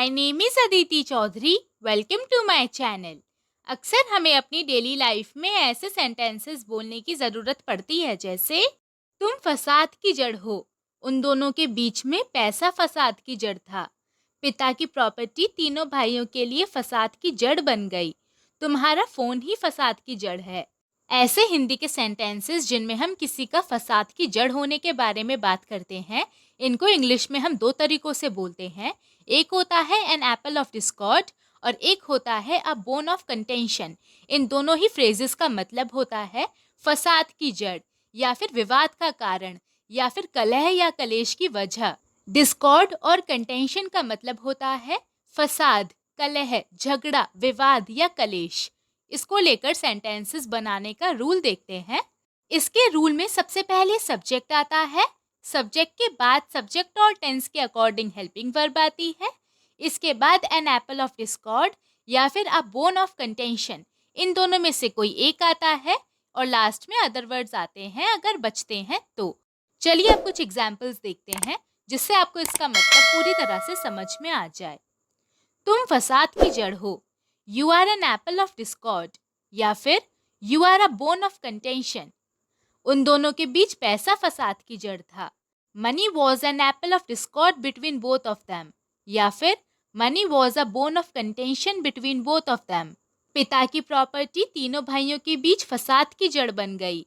My name is Aditi Chaudhary. Welcome to my channel. अक्सर हमें अपनी डेली लाइफ में ऐसे सेंटेंसेस बोलने की ज़रूरत पड़ती है जैसे तुम फसाद की जड़ हो, उन दोनों के बीच में पैसा फसाद की जड़ था, पिता की प्रॉपर्टी तीनों भाइयों के लिए फसाद की जड़ बन गई, तुम्हारा फ़ोन ही फसाद की जड़ है। ऐसे हिंदी के सेंटेंसेस जिनमें हम किसी का फसाद की जड़ होने के बारे में बात करते हैं, इनको इंग्लिश में हम दो तरीकों से बोलते हैं। एक होता है एन एप्पल ऑफ डिस्कॉर्ड और एक होता है अ बोन ऑफ कंटेंशन। इन दोनों ही फ्रेजेस का मतलब होता है फसाद की जड़ या फिर विवाद का कारण या फिर कलह या कलेश की वजह। डिस्कॉर्ड और कंटेंशन का मतलब होता है फसाद, कलह, झगड़ा, विवाद या कलेश। इसको लेकर सेंटेंसेस बनाने का रूल देखते हैं। इसके रूल में सबसे पहले सब्जेक्ट आता है, सब्जेक्ट के बाद सब्जेक्ट और टेंस के अकॉर्डिंग हेल्पिंग वर्ब आती है, इसके बाद एन एप्पल ऑफ डिस्कॉर्ड या फिर अ बोन ऑफ कंटेंशन, इन दोनों में से कोई एक आता है और लास्ट में अदर वर्ड्स आते हैं अगर बचते हैं तो। चलिए अब कुछ एग्जाम्पल्स देखते हैं जिससे आपको इसका मतलब पूरी तरह से समझ में आ जाए। तुम फसाद की जड़ हो, you are an apple of discord या फिर you are a bone of contention. उन दोनों के बीच पैसा फसाद की जड़ था, money was an apple of discord between both of them या फिर money was a bone of contention between both of them. पिता की प्रॉपर्टी तीनों भाइयों के बीच फसाद की जड़ बन गई,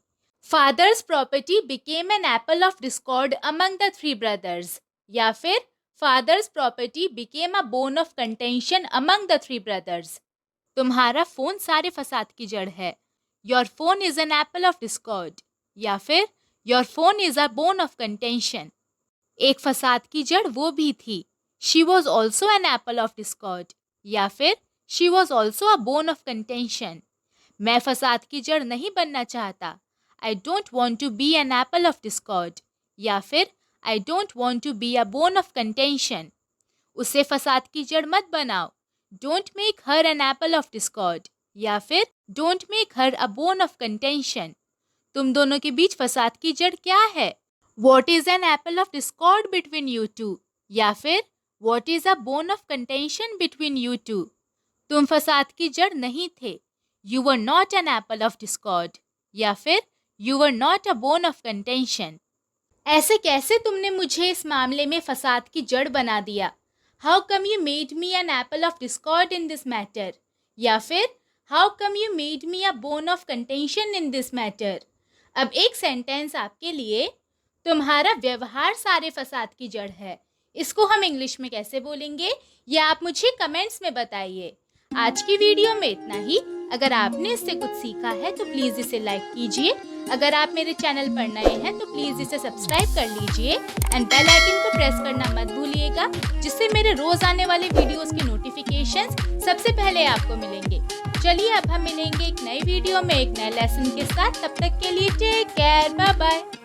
father's property became an apple of discord among the three brothers या फिर father's property became a bone of contention among the three brothers. तुम्हारा फोन सारे फसाद की जड़ है, your phone is an apple of discord या फिर your phone is a bone of contention. एक फसाद की जड़ वो भी थी, she was also an apple of discord या फिर she was also a bone of contention. मैं फसाद की जड़ नहीं बनना चाहता, I don't want to be an apple of discord या फिर I don't want to be a bone of contention. उसे फसाद की जड़ मत बनाओ, don't make her an apple of discord या फिर don't make her a bone of contention. तुम दोनों के बीच फसाद की जड़ क्या है? What is an apple of discord between you to या फिर what is a bone of contention between you two. तुम फसाद की जड़ नहीं थे, you were not an apple of discord या फिर you were not a bone of contention. ऐसे कैसे तुमने मुझे इस मामले में फसाद की जड़ बना दिया? How come you made me an apple of discord in this matter या फिर how come you made me a bone of contention in this matter. अब एक सेंटेंस आपके लिए, तुम्हारा व्यवहार सारे फसाद की जड़ है, इसको हम इंग्लिश में कैसे बोलेंगे ये आप मुझे कमेंट्स में बताइए। आज की वीडियो में इतना ही। अगर आपने इससे कुछ सीखा है तो प्लीज़ इसे लाइक कीजिए। अगर आप मेरे चैनल पर नए हैं तो प्लीज़ इसे सब्सक्राइब कर लीजिए एंड बेल आइकन को प्रेस करना मत भूलिएगा, जिससे मेरे रोज आने वाले वीडियोस के नोटिफिकेशंस सबसे पहले आपको मिलेंगे। चलिए अब हम मिलेंगे एक नई वीडियो में एक नए लेसन के साथ। तब तक के लिए टेक केयर, बाय बाय।